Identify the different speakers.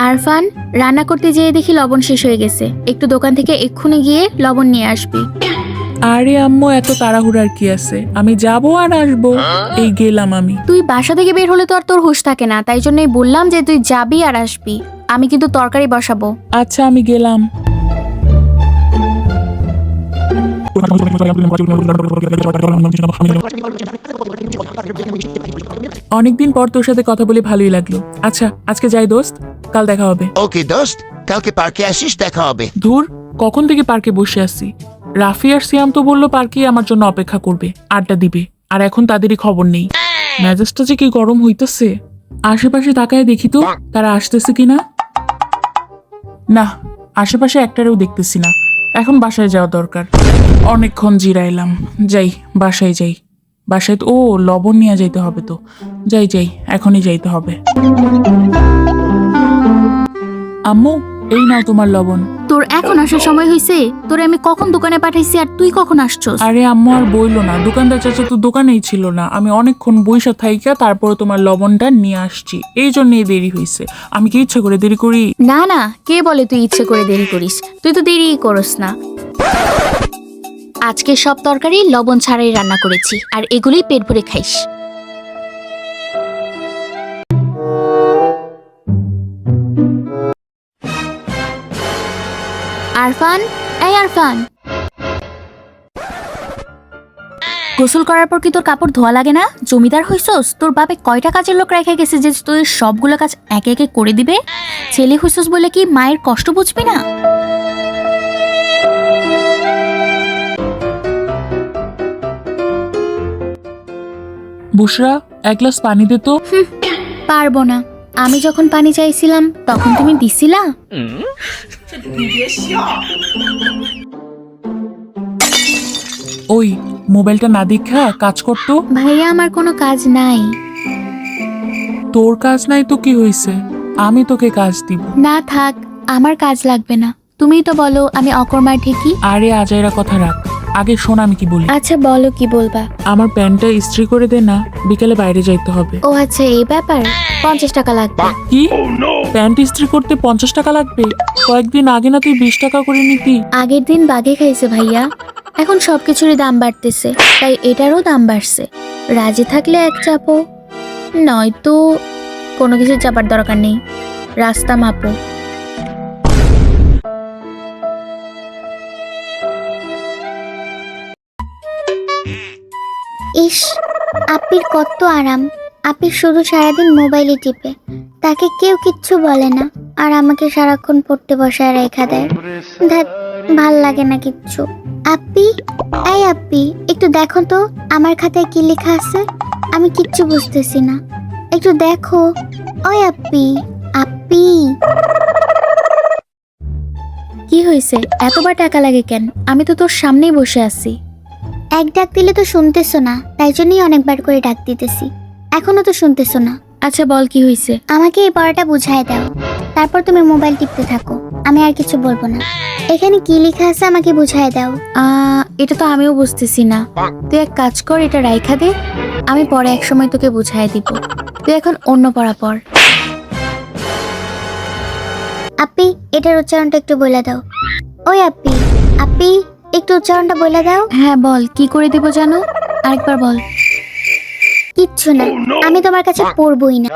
Speaker 1: আরফান, রান্না করতে যেয়ে দেখি লবণ শেষ হয়ে গেছে। একটু দোকান থেকে এক্ষুনি গিয়ে লবণ নিয়ে আসবি।
Speaker 2: আরে আম্মু, এত তাড়াহুড়ার কি আছে? আমি যাবো আর আসবো, এই গেলাম আমি।
Speaker 1: তুই বাসা থেকে বের হলে তো আর তোর হুঁশ থাকে না, তাই জন্যই বললাম যে তুই যাবি আর আসবি। আমি কিন্তু তরকারি বসাবো।
Speaker 2: আচ্ছা, আমি গেলাম। অনেকদিন পর তোর সাথে কথা বলে ভালোই লাগলো। আচ্ছা, আজকে যাই দোস্ত, কাল দেখা হবে।
Speaker 3: ওকে দোস্ত, কালকে পার্কে আসিস, দেখা হবে।
Speaker 2: ধুর, কখন থেকে পার্কে বসে আছি। রাফি আর সিয়াম তো বললো পার্কে আমার জন্য অপেক্ষা করবে, আড্ডা দিবে, আর এখন তাদেরই খবর নেই। মেজাজটা যে কি গরম হইতেছে। আশেপাশে তাকায় দেখি তো তারা আসতেছে কিনা। না, আশেপাশে একটারেও দেখতেছি না। এখন বাসায় যাওয়া দরকার। অনেকক্ষণ জিরাইলাম, যাই বাসায় যাই। বাসায় তো লবণ নিয়ে যাইতে হবে তো। যাই এখনই যাইতে হবে। আম্মু, এই নাও তোমার লবণ।
Speaker 1: তোর এখন আসার সময় হয়েছে? তোরে আমি কখন দোকানে পাঠাইছি আর তুই কখন আসছস?
Speaker 2: আরে আম্মু, আর বইলো না, দোকানদার চাচা তো দোকানেই ছিল না। আমি অনেকক্ষণ বইসা থাইকা তারপরে তোমার লবণটা নিয়ে আসছি, এই জন্যই দেরি হয়েছে। আমি কি ইচ্ছা করে দেরি করি?
Speaker 1: না না, কে বলে তুই ইচ্ছে করে দেরি করিস? তুই তো দেরি করস না। আজকে সব তরকারি লবণ ছাড়াই রান্না করেছি, আর এগুলোই পেট ভরে খাইস। আরফান, এই আরফান, গোসল করার পর কি তোর কাপড় ধোয়া লাগে না? জমিদার হইছস? তোর বাপে কয়টা কাজের লোক রেখে গেছে যে তোর সবগুলো কাজ একে একে করে দিবে? ছেলে হইছস বলে কি মায়ের কষ্ট বুঝবি না?
Speaker 2: বুশরা, এক গ্লাস পানি দে তো।
Speaker 1: পারবো না। আমি যখন পানি চাইছিলাম তখন তুমি দিছিলা?
Speaker 2: ওই মোবাইলটা না দেখা কাজ করতো।
Speaker 1: ভাইয়া, আমার কোনো কাজ নাই।
Speaker 2: তোর কাজ নাই তো কি হয়েছে? আমি তোকে কাজ দিব।
Speaker 1: না থাক, আমার কাজ লাগবে না। তুমিই তো বলো আমি অকর্মা ঠিকই।
Speaker 2: আরে আজাইরা কথা রাখ, আগে শোন আমি কি বলি।
Speaker 1: আচ্ছা বলো, কি বলবা?
Speaker 2: আমার প্যান্টটা ইস্ত্রি করে দে না, বিকেলে বাইরে যাইতে হবে।
Speaker 1: ও আচ্ছা, এই ব্যাপার। 50 টাকা লাগবে।
Speaker 2: কি? প্যান্ট ইস্ত্রি করতে 50 টাকা লাগবে? কয়েকদিন আগে না তুই 20 টাকা করে নিতি।
Speaker 1: আগের দিন বাঘে খাইছে ভাইয়া, এখন সবকিছুরই দাম বাড়তেছে, তাই এটারও দাম বাড়ছে। রাজি থাকলে এক চাপো, নয়তো কোনো কিছু চাপার দরকার নেই। রাস্তা মাপো।
Speaker 4: ইস, আপির কত আরাম। আপি শুধু সারাদিন মোবাইলে টিপে, তাকে কেউ কিচ্ছু বলে না, আর আমাকে সারাক্ষণ পড়তে বসায় রেখা দেয়। ধ্যাৎ, ভাল লাগে না কিচ্ছু। আপি, এই আপি, একটু দেখো তো আমার খাতায় কি লেখা আছে। আমি কিচ্ছু বুঝতেছি না, একটু দেখো। ওই আপি, আপি।
Speaker 1: কি হয়েছে? এতবার টাকা লাগে কেন? আমি তো তোর সামনেই বসে আছি।
Speaker 4: এক ডাক দিলে তো শুনতেছো না, তাই জন্যই অনেকবার করে ডাক দিতেছি, এখনো তো শুনতেছো না।
Speaker 1: আচ্ছা বল, কি হয়েছে?
Speaker 4: আমাকে এই পড়াটা বুঝাই দাও, তারপর তুমি মোবাইল টিপতে থাকো, আমি আর কিছু বলবো না। এখানে কি লেখা আছে আমাকে বুঝাই দাও।
Speaker 1: এটা তো আমিও বুঝতেছি না। তুই এক কাজ কর, এটা রাইখা দে, আমি পরে এক সময় তোকে বুঝাই দিব। তুই এখন অন্য পড়া পড়।
Speaker 4: আপি, এটার উচ্চারণটা একটু বলে দাও। ওই আপি, আপি, একটু উচ্চারণটা বলে দাও।
Speaker 1: হ্যাঁ বল, কি করে দিব জানো? আরেকবার বল।
Speaker 4: কিচ্ছু না, আমি তোমার কাছে পড়বই না।